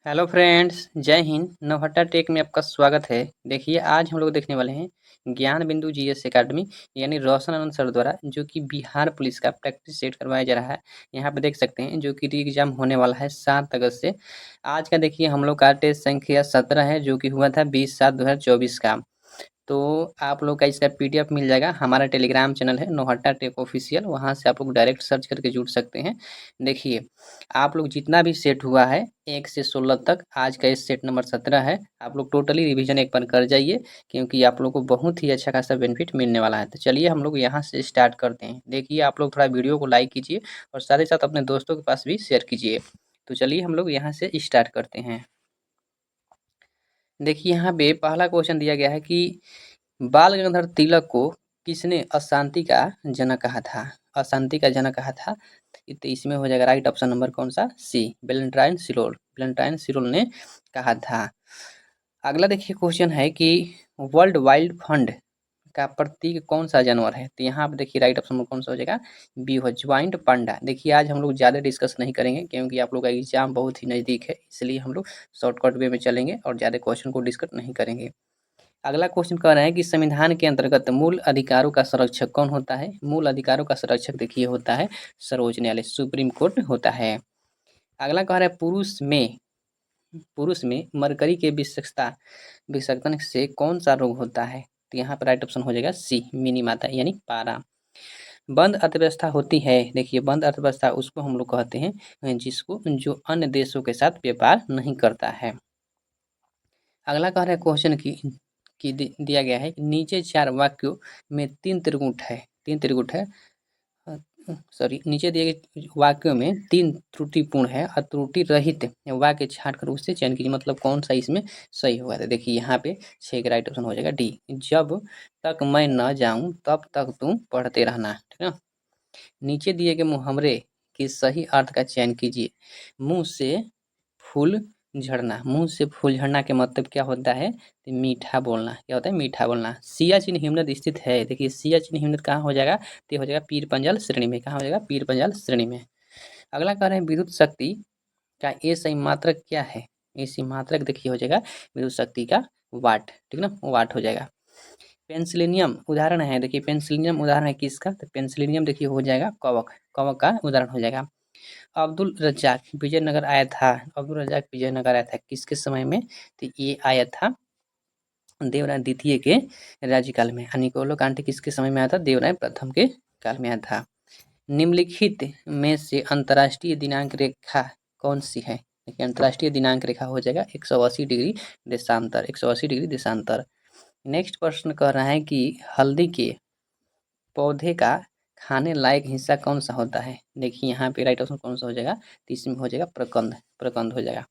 Hello friends, जय Hind. Nauhatta take में आपका स्वागत है। देखिए, आज हम लोग देखने वाले हैं ज्ञान बिंदु जीएस एकेडमी यानी रोशन आनंद सर द्वारा जो कि बिहार पुलिस का प्रैक्टिस सेट करवाया जा रहा है। यहाँ पे देख सकते हैं जो कि री एग्जाम होने वाला है 7 अगस्त से। आज का देखिए हम लोग का टेस्ट संख्या 17 है जो कि हुआ था 20/7/2024 का। तो आप लोग का इसका पीडीएफ मिल जाएगा। हमारा टेलीग्राम चैनल है नौहट्टा टेक ऑफिशियल, वहाँ से आप लोग डायरेक्ट सर्च करके जुड़ सकते हैं। देखिए, आप लोग जितना भी सेट हुआ है 1 से 16 तक, आज का इस सेट नंबर 17 है। आप लोग टोटली रिवीजन एक बार कर जाइए, क्योंकि आप लोग को बहुत ही अच्छा खासा बेनिफिट मिलने वाला है। तो चलिए हम लोग यहाँ से स्टार्ट करते हैं। देखिए, आप लोग थोड़ा वीडियो को लाइक कीजिए और साथ ही साथ अपने दोस्तों के पास भी शेयर कीजिए। तो चलिए हम लोग यहाँ से स्टार्ट करते हैं। देखिए, यहाँ पे पहला क्वेश्चन दिया गया है कि बाल गंगाधर तिलक को किसने अशांति का जनक कहा था? अशांति का जनक कहा था। तो इसमें हो जाएगा राइट ऑप्शन नंबर कौन सा? सी, वेलेंटाइन सिरोल। वेलेंटाइन सिरोल ने कहा था। अगला देखिए क्वेश्चन है कि वर्ल्ड वाइल्ड फंड का प्रतीक कौन सा जानवर है? तो यहाँ पे देखिए राइट ऑप्शन में कौन सा हो जाएगा? बी हो, ज्वाइंट पांडा। देखिए, आज हम लोग ज़्यादा डिस्कस नहीं करेंगे क्योंकि आप लोग का एग्जाम बहुत ही नज़दीक है, इसलिए हम लोग शॉर्टकट वे में चलेंगे और ज़्यादा क्वेश्चन को डिस्कस नहीं करेंगे। अगला क्वेश्चन कह रहा है कि संविधान के अंतर्गत मूल अधिकारों का संरक्षक कौन होता है? मूल अधिकारों का संरक्षक देखिए होता है सर्वोच्च न्यायालय, सुप्रीम कोर्ट होता है। अगला कह रहा है पुरुष में मरकरी के विषाक्तन से कौन सा रोग होता है? तो यहाँ पर राइट ऑप्शन हो जाएगा सी, मिनी माता यानी पारा। बंद अर्थव्यवस्था होती है। देखिए, बंद अर्थव्यवस्था उसको हम लोग कहते हैं जिसको जो अन्य देशों के साथ व्यापार नहीं करता है। अगला कह रहा है क्वेश्चन की दिया गया है कि नीचे 4 वाक्यों में 3 त्रिगुट है। सॉरी, नीचे दिए गए वाक्यों में 3 त्रुटिपूर्ण है और त्रुटि रहित वाक्य छांट कर उससे चयन कीजिए, मतलब कौन सा इसमें सही होगा। तो देखिए यहाँ पे 6 का राइट ऑप्शन हो जाएगा डी, जब तक मैं न जाऊं तब तक तुम पढ़ते रहना। ठीक है। नीचे दिए गए मुहावरे के सही अर्थ का चयन कीजिए। मुंह से फूल झड़ना। मुंह से फूल झड़ना के मतलब क्या होता है? तो मीठा बोलना। क्या होता है? मीठा बोलना। सियाचिन हिमनद स्थित है। देखिए, सियाचिन हिमनद कहाँ हो जाएगा? तो हो जाएगा पीर पंजाल श्रेणी में। कहाँ हो जाएगा? पीर पंजाल श्रेणी में। अगला कह रहे हैं विद्युत शक्ति का ए सही मात्रक क्या है? ए सही मात्रक देखिए हो जाएगा विद्युत शक्ति का वाट। ठीक ना, वाट हो जाएगा। पेंसिलिनियम उदाहरण है। देखिए, पेंसिलिनियम उदाहरण है किसका? तो पेंसिलिनियम देखिए हो जाएगा कवक। कवक का उदाहरण हो जाएगा। अब्दुल रज्जाक विजयनगर आया था। अब्दुल रज्जाक विजयनगर आया था किसके समय में? तो ये आया था देवराय द्वितीय के राज्यकाल में। निकोलो कांटे किसके समय में आया था? देवराय प्रथम के काल में आया था। निम्नलिखित में से अंतर्राष्ट्रीय दिनांक रेखा कौन सी है? देखिए, अंतर्राष्ट्रीय दिनांक रेखा हो जाएगा 180 डिग्री देशांतर। 180 डिग्री देशांतर। नेक्स्ट प्रश्न कह रहा है कि हल्दी के पौधे का खाने लायक हिस्सा कौन सा होता है? देखिए, यहाँ पे राइट ऑप्शन कौन सा हो जाएगा? तो इसमें हो जाएगा प्रकंद। प्रकंद हो जाएगा।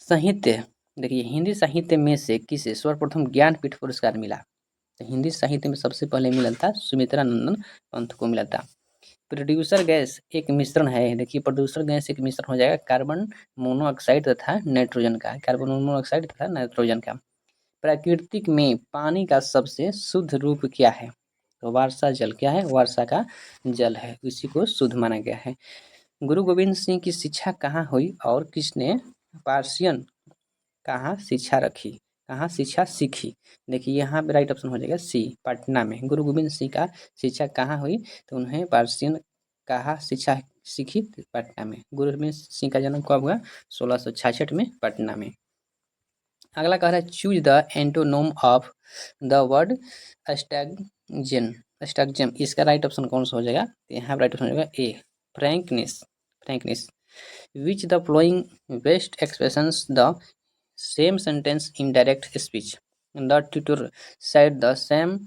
साहित्य देखिए, हिंदी साहित्य में से किसे सर्वप्रथम ज्ञानपीठ पुरस्कार मिला? तो हिंदी साहित्य में सबसे पहले मिला था सुमित्रा नंदन पंत को मिला था। प्रोड्यूसर गैस एक मिश्रण है। देखिए, प्रोड्यूसर गैस एक मिश्रण हो जाएगा कार्बन मोनोऑक्साइड तथा नाइट्रोजन का। कार्बन मोनोऑक्साइड तथा नाइट्रोजन का। प्राकृतिक में पानी का सबसे शुद्ध रूप क्या है? तो वर्षा जल। क्या है? वर्षा का जल है, इसी को शुद्ध माना गया है। गुरु गोविंद सिंह की शिक्षा कहाँ हुई और किसने पार्सियन कहाँ शिक्षा रखी? कहाँ शिक्षा सीखी? देखिए, यहाँ पे राइट ऑप्शन हो जाएगा सी, पटना में। गुरु गोविंद सिंह का शिक्षा कहाँ हुई? तो उन्हें पार्सियन कहाँ शिक्षा सीखी? तो पटना में। गुरु गोविंद सिंह का जन्म कब हुआ? 1666 में पटना में। अगला कह रहा है choose the antonym of the word stagnation. Stagnation, इसका राइट ऑप्शन कौन सा हो जाएगा? तो यहाँ राइट ऑप्शन हो जाएगा A, frankness. Frankness. Which the following best expressions the same sentence in direct speech. The tutor said the same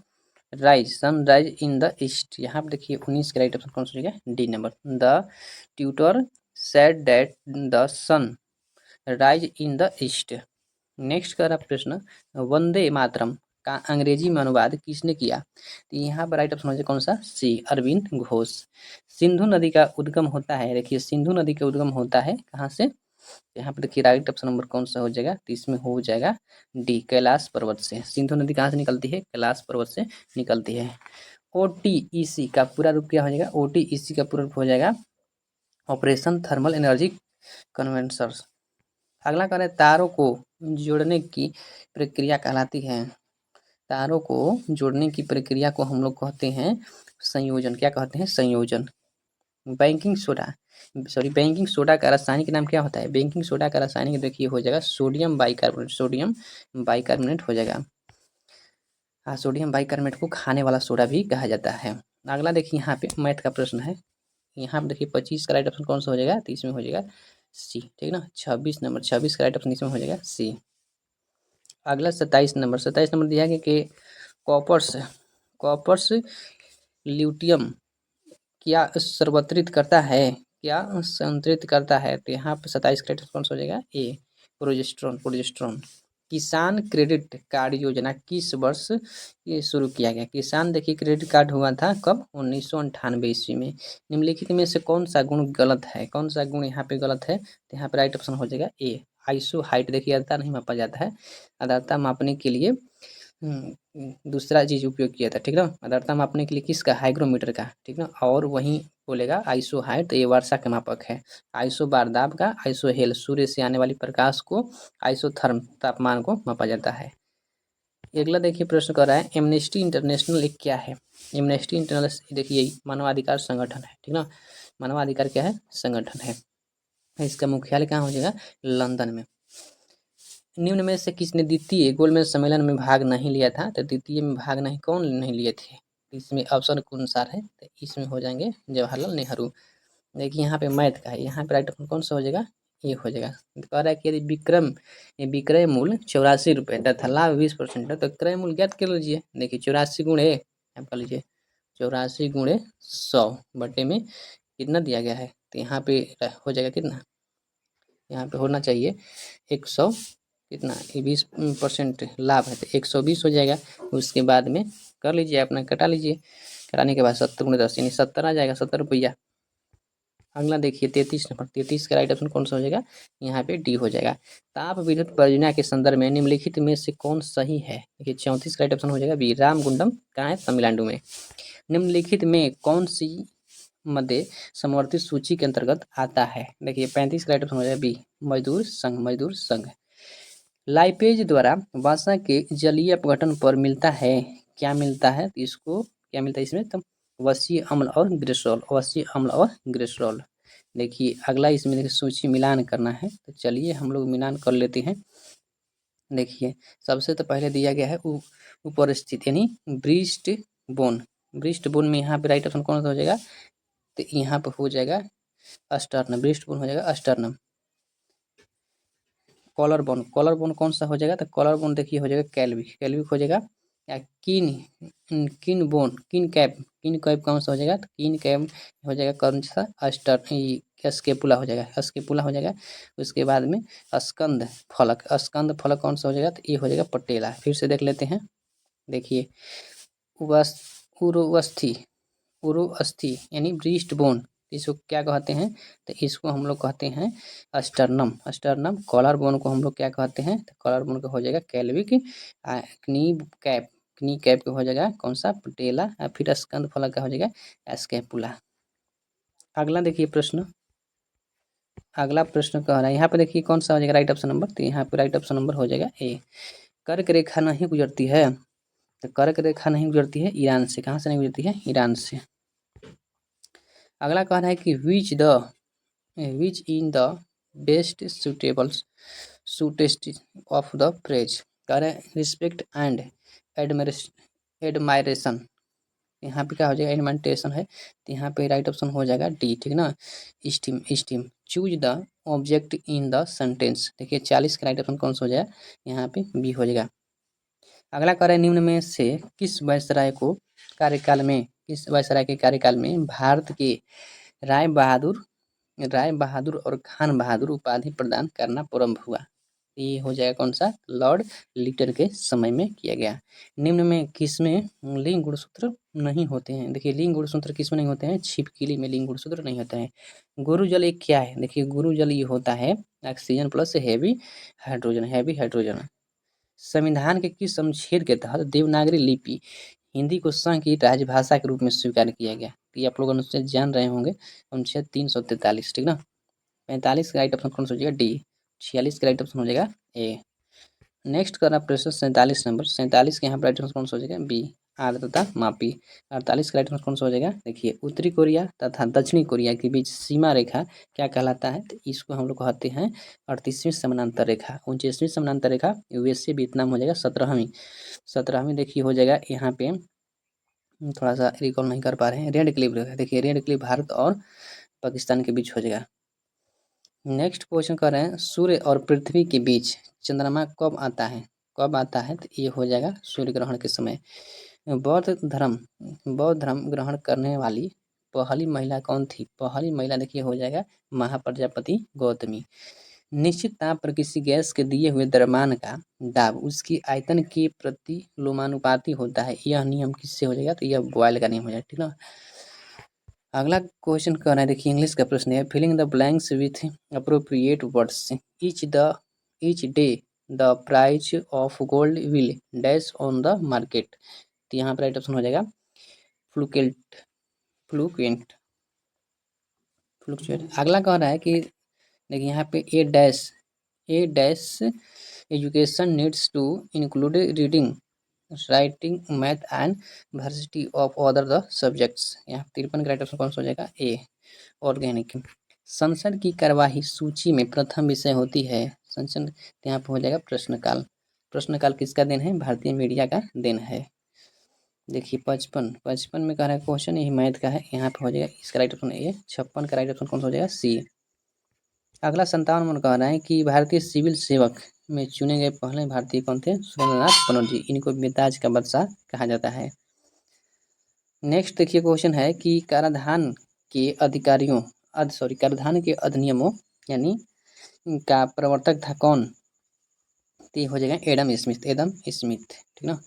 rise sunrise in the east. यहाँ पर देखिए 19 का राइट ऑप्शन कौन सा हो जाएगा? D number. The tutor said that the sun rise in the east. Next का प्रश्न, वंदे मातरम का अंग्रेजी में अनुवाद किसने किया? तो यहाँ पर राइट ऑप्शन हो जाए कौन सा? सी, अरविंद घोष। सिंधु नदी का उद्गम होता है। देखिए, सिंधु नदी का उद्गम होता है कहाँ से? यहाँ पर देखिए राइट ऑप्शन नंबर कौन सा हो जाएगा? तो इसमें हो जाएगा डी, कैलाश पर्वत से। सिंधु नदी कहाँ से निकलती है? कैलाश पर्वत से निकलती है। OTEC का पूरा रूप क्या हो जाएगा? OTEC का पूरा रूप हो जाएगा ऑपरेशन थर्मल एनर्जी कन्वर्सर्स। अगला कह रहे हैं तारों को जोड़ने की प्रक्रिया कहलाती है। तारों को जोड़ने की प्रक्रिया को हम लोग कहते हैं संयोजन। क्या कहते हैं? संयोजन। बेकिंग सोडा का रासायनिक नाम क्या होता है? बेकिंग सोडा का रासायनिक देखिए हो जाएगा सोडियम बाइकार्बोनेट हो जाएगा। हाँ, सोडियम बाइकार्बोनेट को खाने वाला सोडा भी कहा जाता है। अगला देखिए यहाँ पे मैथ का प्रश्न है। यहाँ पे देखिए 25 का राइट ऑप्शन कौन सा हो जाएगा? तो इसमें हो जाएगा सी, ठीक ना। 26 का राइट ऑप्शन इसमें हो जाएगा सी। अगला 27 नंबर दिया गया कि कॉपर्स ल्यूटियम क्या संतृप्त करता है? तो यहाँ पे 27 का राइट ऑप्शन कौन सा हो जाएगा? ए, प्रोजेस्ट्रॉन। किसान क्रेडिट कार्ड योजना किस वर्ष ये शुरू किया गया? किसान देखिए क्रेडिट कार्ड हुआ था कब? 1998 ईस्वी में। निम्नलिखित में से कौन सा गुण गलत है? कौन सा गुण यहाँ पे गलत है? तो यहाँ पे राइट ऑप्शन हो जाएगा ए, आइसो हाइट। देखिए आर्द्रता नहीं मापा जाता है। आर्द्रता मापने के लिए दूसरा चीज उपयोग किया था, ठीक ना। आर्द्रता मापने के लिए किसका? हाइग्रोमीटर का, ठीक ना। और वहीं बोलेगा आइसो हाइट, तो ये वर्षा का मापक है। आइसो बारदाब का, आइसो हेल सूर्य से आने वाली प्रकाश को, आइसोथर्म तापमान को मापा जाता है। अगला देखिए प्रश्न कर रहा है एमनेस्टी इंटरनेशनल एक क्या है? एमनेस्टी इंटरनेशनल देखिए मानवाधिकार संगठन है, ठीक ना। मानवाधिकार क्या है? संगठन है। इसका मुख्यालय कहाँ हो जाएगा? लंदन में। निम्न में से किसने द्वितीय गोलमेज सम्मेलन में भाग नहीं लिया था? तो द्वितीय में भाग नहीं कौन नहीं लिए थे? इसमें ऑप्शन के अनुसार है, तो इसमें हो जाएंगे जवाहरलाल नेहरू। देखिए यहाँ पे मैथ का है, यहाँ पे राइट ऑप्शन कौन सा हो जाएगा? ये हो जाएगा। कह रहा है कि यदि विक्रय मूल्य 84 रुपये तथा लाभ 20% है तो क्रय मूल्य ज्ञात कर लीजिए। देखिए 84 गुणे आप कर लीजिए 84 गुणे 100 बटे में कितना दिया गया है? तो यहाँ पे हो जाएगा कितना? यहाँ पे होना चाहिए 100 कितना? 20% लाभ है तो 120 हो जाएगा। उसके बाद में कर लीजिए अपना, कटा लीजिए। कराने के बाद 70 गुणे 10 यानी 70 आ जाएगा, 70 रुपया। अगला देखिए 33 नंबर, 33 का राइट ऑप्शन कौन सा हो जाएगा? यहाँ पे डी हो जाएगा। ताप विद्युत परियोजना के संदर्भ में निम्नलिखित में से कौन सही है? देखिए 34 का राइट ऑप्शन हो जाएगा बी, रामगुंडम कहाँ है? तमिलनाडु में। निम्नलिखित में कौन सी मध्य समवर्ती सूची के अंतर्गत आता है? देखिए 35 का राइट ऑप्शन हो जाएगा बी, मजदूर संघ। लाइपेज द्वारा वसा के जलीय अपघटन पर मिलता है, क्या मिलता है? तो इसको क्या मिलता है इसमें? तो वसीय अम्ल और ग्लिसरॉल। देखिए अगला इसमें देखिए सूची मिलान करना है, तो चलिए हम लोग मिलान कर लेते हैं। देखिए सबसे तो पहले दिया गया है ऊपर स्थित यानी ब्रिस्ट बोन में यहाँ पे राइट ऑप्शन कौन सा हो जाएगा? तो यहाँ पे हो जाएगा अस्टर्नम, ब्रिस्ट बोन हो जाएगा अस्टर्नम। कॉलर बोन कौन सा हो जाएगा? तो कॉलर बोन देखिए हो जाएगा कैल्विक हो जाएगा। या किन कैप कौन सा हो जाएगा? तो किन कैप हो जाएगा कौन सा? स्केपुला हो जाएगा। उसके बाद में स्कंद फलक कौन सा हो जाएगा? तो ये हो जाएगा पटेला। फिर से देख लेते हैं। देखिए उरोअस्थि यानी ब्रीस्ट बोन, इसको क्या कहते हैं? तो इसको हम लोग कहते हैं अस्टर्नम। कॉलर बोन को हम लोग क्या कहते हैं? तो कॉलर बोन को हो जाएगा कैल्विक। क्नी कैप का हो जाएगा कौन सा? पटेला। फिर स्कंद फलक का हो जाएगा स्कैपुला। अगला देखिए प्रश्न, अगला प्रश्न कह रहा है यहाँ पे देखिए कौन सा हो जाएगा राइट ऑप्शन नंबर? तो यहाँ पे राइट ऑप्शन नंबर हो जाएगा ए, कर्क रेखा नहीं गुजरती है। तो कर्क रेखा नहीं गुजरती है ईरान से। कहाँ से नहीं गुजरती है? ईरान से। अगला कह रहा है कि which in the best suitest of the phrase. कह रहे हैं रिस्पेक्ट एंड एडमायरेशन। यहाँ पे क्या हो जाएगा? एडमायरेशन है तो यहाँ पे राइट ऑप्शन हो जाएगा डी, ठीक ना। Steam choose the object in the sentence. देखिए 40 का राइट ऑप्शन कौन सा हो जाएगा? यहाँ पे बी हो जाएगा। अगला कह रहे हैं निम्न में से किस वायसराय के कार्यकाल में भारत के राय बहादुर और खान बहादुर उपाधि प्रदान करना प्रारंभ हुआ? ये हो जाएगा कौन सा? लॉर्ड लिटन के समय में किया गया। निम्न में किसमें लिंग गुणसूत्र नहीं होते हैं? देखिए लिंग गुणसूत्र किसमें नहीं होते हैं? छिपकली में लिंग गुणसूत्र नहीं होते हैं। गुरुजल एक क्या है? देखिए गुरुजल ये होता है ऑक्सीजन प्लस हैवी हाइड्रोजन। संविधान के किस अनुच्छेद के तहत देवनागरी लिपि हिंदी को संघ की राजभाषा के रूप में स्वीकार किया गया? तो ये आप लोग अनुच्छेद जान रहे होंगे, अनुच्छेद 343, ठीक ना। 45 का राइट ऑप्शन कौन सा हो जाएगा? डी, 46 का राइट ऑप्शन हो जाएगा ए। नेक्स्ट करना प्रश्न 47 नंबर। 47 के यहाँ पर राइट आंसर कौन सा हो जाएगा बी, आर्द्रता मापी। 48 का राइट आंसर कौन सा हो जाएगा, देखिए उत्तरी कोरिया तथा दक्षिणी कोरिया के बीच सीमा रेखा क्या कहलाता है, तो इसको हम लोग कहते हैं 38वीं समानांतर रेखा। 29वीं समानांतर रेखा यूएसए वियतनाम हो जाएगा 17वीं। 17वीं देखिए हो जाएगा यहाँ पे, थोड़ा सा रिकॉल नहीं कर पा रहे हैं, रेड क्लिफ रेखा। देखिए रेड क्लिफ भारत और पाकिस्तान के बीच हो जाएगा। नेक्स्ट क्वेश्चन कर रहे हैं सूर्य और पृथ्वी के बीच चंद्रमा कब आता है, कब आता है, तो ये हो जाएगा सूर्य ग्रहण के समय। बौद्ध धर्म ग्रहण करने वाली पहली महिला कौन थी, पहली महिला देखिए हो जाएगा महाप्रजापति गौतमी। निश्चित ताप पर किसी गैस के दिए हुए द्रव्यमान का दाब उसकी आयतन के प्रति लोमानुपाती होता है, यह नियम किससे हो जाएगा, तो यह बॉयल का नियम हो जाएगा, ठीक ना। अगला क्वेश्चन कर रहे हैं, देखिए इंग्लिश का प्रश्न है, filling the blanks with appropriate words each day the price of gold will dash on the market. तो यहाँ पर राइट ऑप्शन हो जाएगा फ्लुकेट फ्लुकेंट फ्लुक्चुएट। अगला कह रहा है कि देखिए यहाँ पे a dash education needs to include reading writing math and varsity of other the subjects. यहाँ 53 का राइट ऑप्शन कौन सा हो जाएगा ए, ऑर्गेनिक। संसद की कार्यवाही सूची में प्रथम विषय होती है संसद, यहाँ पर हो जाएगा प्रश्नकाल। प्रश्नकाल किसका दिन है, भारतीय मीडिया का दिन है। देखिए 55 में कह रहा है क्वेश्चन, यही मैथ का है, यहाँ पे हो जाएगा इसका राइट ऑप्शन ए। 56 का राइट ऑप्शन कौन सा हो जाएगा सी। अगला 57 में कह रहा है कि भारतीय सिविल सेवक में चुने गए पहले भारतीय कौन थे, सुरेंद्रनाथ बनर्जी, इनको बेताज का बादशाह कहा जाता है। नेक्स्ट देखिए क्वेश्चन है कि कराधान के अधिनियमों यानी का प्रवर्तक था कौन, तो ये हो जाएगा एडम स्मिथ, ठीक ना।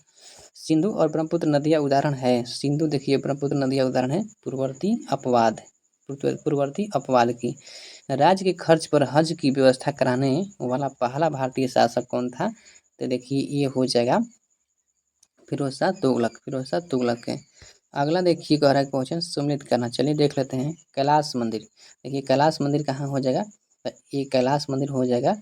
सिंधु और ब्रह्मपुत्र नदियाँ उदाहरण है, सिंधु देखिए ब्रह्मपुत्र नदियाँ उदाहरण है पूर्ववर्ती अपवाद की। राज्य के खर्च पर हज की व्यवस्था कराने वाला पहला भारतीय शासक कौन था, तो देखिए ये हो जाएगा फिरोज शाह तुगलक है। अगला देखिए कह रहा है क्वेश्चन सम्मिलित करना, चलिए देख लेते हैं। कैलाश मंदिर, देखिए कैलाश मंदिर कहाँ हो जाएगा, तो ये कैलाश मंदिर हो जाएगा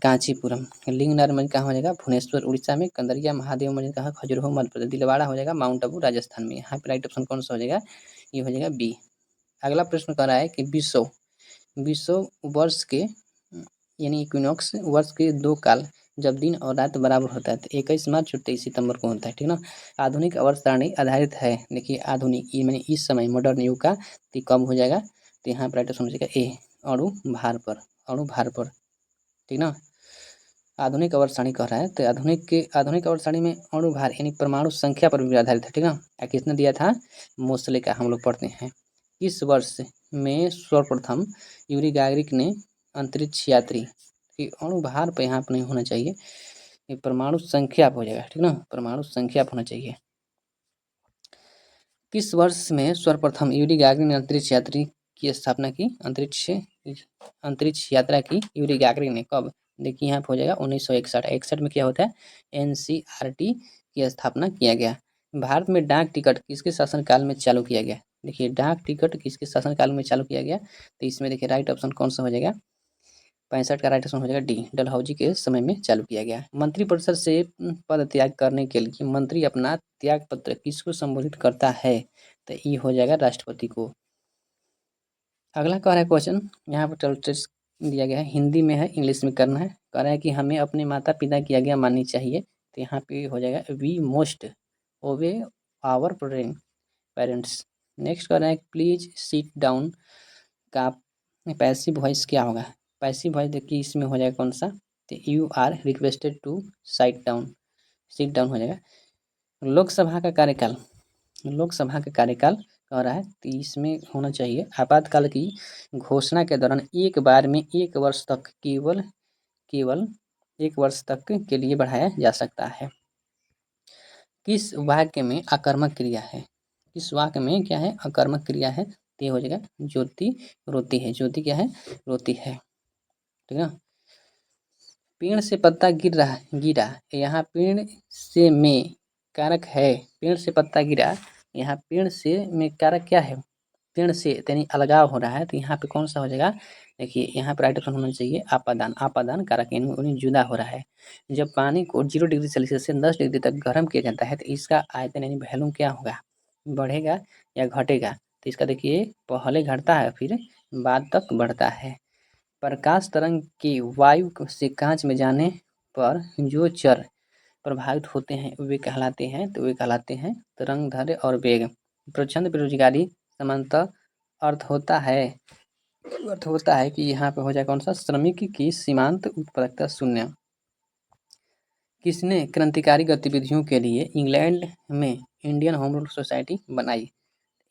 कांचीपुरम। लिंगनार मंदिर कहाँ हो जाएगा, भुवनेश्वर उड़ीसा में। कंदरिया महादेव मंदिर कहाँ, खजुराहो मध्य प्रदेश। दिलवाड़ा हो जाएगा माउंट आबू राजस्थान में। यहाँ पे राइट ऑप्शन कौन सा हो जाएगा, ये हो जाएगा बी। अगला प्रश्न कर रहा है कि विश्व वर्ष के यानी इक्विनॉक्स वर्ष के 2 काल जब दिन और रात बराबर होता है, तो 21 मार्च और 23 सितंबर को होता है, ठीक ना। आधुनिक आवर्त सारणी आधारित है, देखिए आधुनिक ये मैंने इस समय मॉडर्न युग का, तो कब हो जाएगा, तो यहाँ पर राइट ऑप्शन हो जाएगा ए, अणु भार पर, ठीक ना। आधुनिक आवर्त सारणी कह रहा है, तो आधुनिक आवर्त सारणी में अणु भार यानी परमाणु संख्या पर भी आधारित है, ठीक ना। किसने दिया था, मोसले का, हम लोग पढ़ते हैं। इस वर्ष में सर्वप्रथम यूरी गागरिक ने अंतरिक्ष यात्री की अणु भार पर यहाँ पर नहीं होना चाहिए, ये परमाणु संख्या पर हो जाएगा, ठीक ना, परमाणु संख्या पर होना चाहिए। किस वर्ष में सर्वप्रथम यूरी गागरिन ने अंतरिक्ष यात्री की स्थापना की, अंतरिक्ष यात्रा की यूरी गागरिन ने, कब, देखिए यहाँ पे हो जाएगा 1961 में क्या होता है, एनसीईआरटी की स्थापना किया गया। भारत में डाक टिकट किसके शासनकाल में चालू किया गया, देखिए डाक टिकट किसके शासनकाल में चालू किया गया, तो इसमें देखिए राइट ऑप्शन कौन सा हो जाएगा, 65 का राइट ऑप्शन हो जाएगा डी, डलहौजी के समय में चालू किया गया। मंत्रिपरिषद से पद त्याग करने के लिए मंत्री अपना त्याग पत्र किसको संबोधित करता है, तो ये हो जाएगा राष्ट्रपति को। अगला कह रहा है क्वेश्चन, यहाँ पर टेक्स्ट दिया गया है, हिंदी में है, इंग्लिश में करना है। कह रहा है कि हमें अपने माता पिता की आज्ञा माननी चाहिए, तो यहाँ पे हो जाएगा we most obey our parents. Next कह रहा है प्लीज सीट डाउन का पैसिव वॉइस क्या होगा, पैसिव वॉइस देखिए इसमें हो जाएगा कौन सा, तो you are requested to sit down हो जाएगा। लोकसभा का कार्यकाल कह रहा है, तो इसमें होना चाहिए आपातकाल की घोषणा के दौरान एक बार में केवल एक वर्ष तक के लिए बढ़ाया जा सकता है। किस वाक्य में आकर्मक क्रिया है, किस वाक्य में क्या है, आकर्मक क्रिया है, तो हो जाएगा ज्योति रोती है, ज्योति क्या है, रोती है, ठीक है। पेड़ से पत्ता गिरा, यहाँ पेड़ से में कारक है, पेड़ से पत्ता गिरा, यहाँ पेड़ से में कारक क्या है, पेड़ से यानी अलगाव हो रहा है, तो यहाँ पे कौन सा हो जाएगा, देखिए यहाँ पे राइट ऑप्शन होना चाहिए आपादान। आपादान कारक यानी जुदा हो रहा है। जब पानी को 0 डिग्री सेल्सियस से 10 डिग्री तक गर्म किया जाता है तो इसका आयतन यानी वॉल्यूम क्या होगा, बढ़ेगा या घटेगा। तो इसका देखिए पहले घटता है फिर बाद तक बढ़ता है। प्रकाश तरंग के वायु से कांच में जाने पर जो चर प्रभावित होते हैं वे कहलाते हैं तरंग दैर्घ्य और वेग। प्रचंड बेरोजगारी समानतः अर्थ होता है कि यहाँ पे हो जाए कौन सा, श्रमिक की सीमांत उत्पादकता शून्य। किसने क्रांतिकारी गतिविधियों के लिए इंग्लैंड में इंडियन होम रूल सोसाइटी बनाई,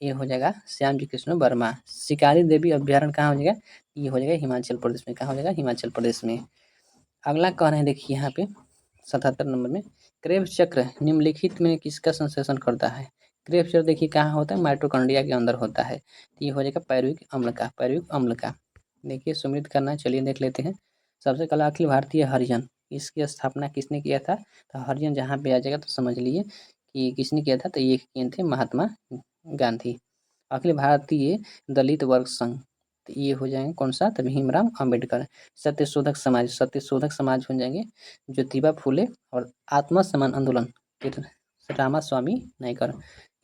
ये हो जाएगा श्याम जी कृष्ण वर्मा। शिकारी देवी अभ्यारण्य कहाँ हो जाएगा, ये हो जाएगा हिमाचल प्रदेश में। कहाँ हो जाएगा, हिमाचल प्रदेश में। अगला कह रहे हैं देखिए यहाँ पे 77 नंबर में, क्रेब्स चक्र निम्नलिखित में किसका संश्लेषण करता है। क्रेब्स चक्र देखिए कहाँ होता है, माइटोकॉन्ड्रिया के अंदर होता है। तो ये हो जाएगा पैरुविक अम्ल का। देखिए सुमित करना है, चलिए देख लेते हैं। सबसे पहले अखिल भारतीय हरिजन, इसकी स्थापना किसने किया था, तो हरिजन जहाँ पे आ जाएगा तो समझ लिए कि किसने किया था, तो ये किए थे महात्मा गांधी। अखिल भारतीय दलित वर्ग संघ, तो ये हो जाएंगे कौन सा, तो भीमराव अम्बेडकर। सत्यशोधक समाज हो जाएंगे ज्योतिबा फूले और आत्म सम्मान आंदोलन के रामास्वामी नायकर,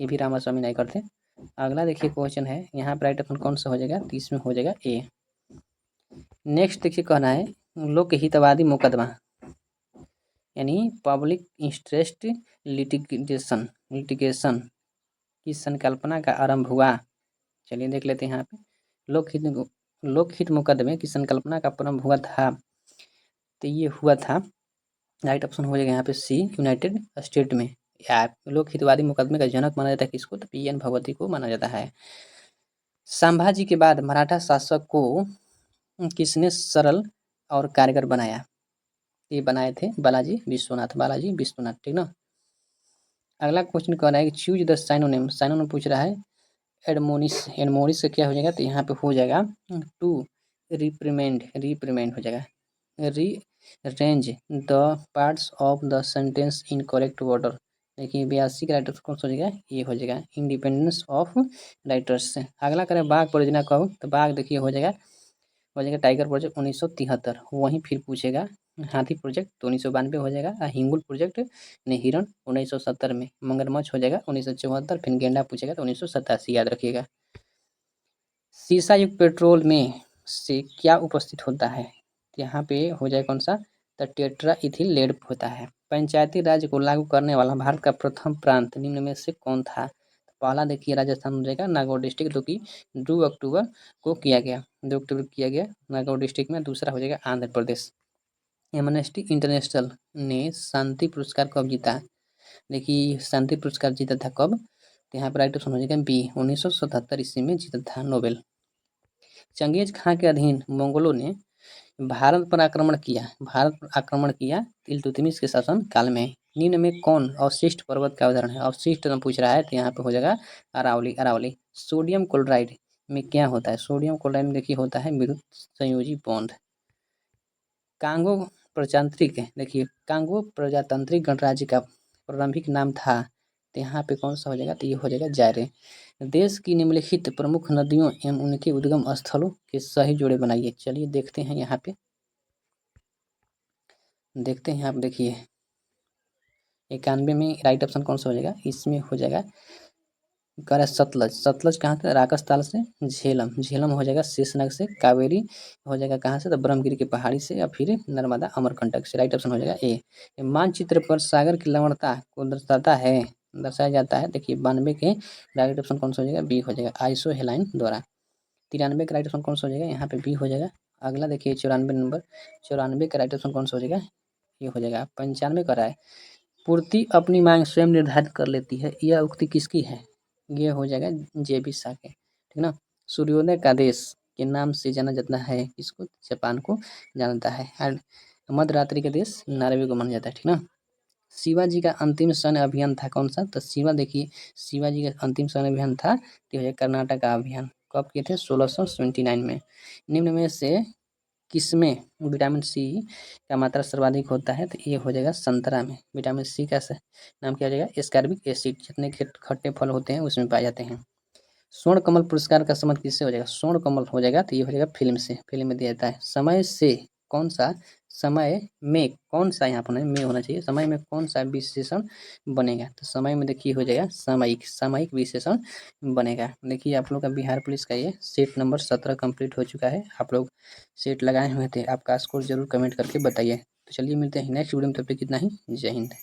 ये भी रामास्वामी नायकर थे। अगला देखिए क्वेश्चन है यहाँ पर राइट ऑप्शन कौन सा हो जाएगा, तो इसमें हो जाएगा ए। नेक्स्ट देखिए कहना है लोकहितवादी मुकदमा यानी पब्लिक इंटरेस्ट लिटिगेशन की संकल्पना का आरंभ हुआ। चलिए देख लेते हैं यहाँ पे लोकहित मुकदमे की संकल्पना का प्रारंभ हुआ था, तो ये हुआ था राइट ऑप्शन हो जाएगा यहाँ पे सी, यूनाइटेड स्टेट में। या लोकहितवादी मुकदमे का जनक माना जाता है किसको, तो पी एन भगवती को माना जाता है। संभाजी के बाद मराठा शासक को किसने सरल और कारगर बनाया, ये बनाए थे बालाजी विश्वनाथ, ठीक ना। अगला क्वेश्चन कह रहा है कि चूज द साइनोनिम पूछ रहा है। एडमोनिस का क्या हो जाएगा, तो यहाँ पे हो जाएगा टू रिप्रीमेंड हो जाएगा। Rearrange the parts of the sentence in correct order, देखिए 82 का राइटर कौन सा हो जाएगा, ये हो जाएगा इंडिपेंडेंस ऑफ राइटर्स। अगला करें बाघ परियोजना कब, तो बाघ देखिए हो जाएगा टाइगर प्रोजेक्ट 1973। वहीं फिर पूछेगा हाथी प्रोजेक्ट तो 1992 हो जाएगा। हिंगुल प्रोजेक्ट ने हिरण 1970 में। मगरमच्छ हो जाएगा 1974। फिर गेंडा पूछेगा तो 1987, याद रखिएगा। शीशा युक्त पेट्रोल में से क्या उपस्थित होता है, यहाँ पे हो जाए कौन सा, तो टेट्रा इथिल लेड होता है। पंचायती राज को लागू करने वाला भारत का प्रथम प्रांत निम्न में से कौन था, पहला देखिए राजस्थान हो जाएगा नागौर डिस्ट्रिक्ट, जो कि 2 अक्टूबर को किया गया, नागौर डिस्ट्रिक्ट में। दूसरा हो जाएगा आंध्र प्रदेश। एमनेस्टी इंटरनेशनल ने शांति पुरस्कार कब जीता, देखिए शांति पुरस्कार जीता था कब, तो यहाँ पर राइट ऑप्शन हो जाएगा बी, 1977 ईस्वी में जीता था नोबेल। चंगेज खां के अधीन मंगोलों ने भारत पर आक्रमण किया इल्तुतमिश के शासन काल में। निम्न में कौन अवशिष्ट पर्वत का उदाहरण है, अवशिष्ट पूछ रहा है, तो यहाँ पे हो जाएगा अरावली। सोडियम क्लोराइड में क्या होता है, सोडियम क्लोराइड में देखिए होता है विद्युत संयोजी बॉन्ड। कांगो प्रजातांत्रिक गणराज्य का प्रारंभिक नाम था, तो यहाँ पे कौन सा हो जाएगा, तो ये हो जाएगा जायरे। देश की निम्नलिखित प्रमुख नदियों एवं उनके उद्गम स्थलों के सही जोड़े बनाइए। चलिए देखते हैं यहाँ पे, आप देखिए 91 में राइट ऑप्शन कौन सा हो जाएगा, इसमें हो जाएगा कह रहा है सतलज कहाँ से, राकसताल से। झेलम हो जाएगा शेषनाग से। कावेरी हो जाएगा कहाँ से, तो ब्रह्मगिरी की पहाड़ी से। और फिर नर्मदा अमरकंटक से। राइट ऑप्शन हो जाएगा ए। मानचित्र पर सागर की लवणता को दर्शाया जाता है, देखिए 92 के राइट ऑप्शन कौन सा हो जाएगा, बी हो जाएगा आइसो हेलाइन द्वारा। 93 का राइट ऑप्शन कौन सा हो जाएगा, यहाँ पे बी हो जाएगा। अगला देखिए 94 का राइट ऑप्शन कौन सा हो जाएगा, ये हो जाएगा 95 का। है पूर्ति अपनी मांग स्वयं निर्धारित कर लेती है, यह उक्ति किसकी है, ये हो जाएगा जेबी साके, ठीक ना। सूर्योदय का देश के नाम से जाना जाता है किसको, जापान को जानता है। और मध्यरात्रि का देश नॉर्वे को माना जाता है, ठीक ना। शिवाजी का अंतिम सैन्य अभियान था कौन सा, तो शिवाजी का अंतिम सैन्य अभियान था कर्नाटक का अभियान। कब किए थे, 1679 में। निम्न में से किसमें विटामिन सी का मात्रा सर्वाधिक होता है, तो ये हो जाएगा संतरा में। विटामिन सी का नाम क्या हो जाएगा, एस्कॉर्बिक एसिड। जितने खट्टे फल होते हैं उसमें पाए जाते हैं। स्वर्ण कमल पुरस्कार का संबंध किससे हो जाएगा? स्वर्ण कमल हो जाएगा तो ये हो जाएगा फिल्म से, फिल्म में दिया जाता है। समय से कौन सा, समय में कौन सा, यहाँ पर में होना चाहिए, समय में कौन सा विशेषण बनेगा? तो समय में देखिए हो जाएगा सामयिक, सामयिक विशेषण बनेगा। देखिए आप लोग का बिहार पुलिस का ये सेट नंबर 17 कंप्लीट हो चुका है। आप लोग सेट लगाए हुए थे, आपका स्कोर जरूर कमेंट करके बताइए। तो चलिए मिलते हैं नेक्स्ट वीडियो में, तब तक कितना ही, जय हिंद।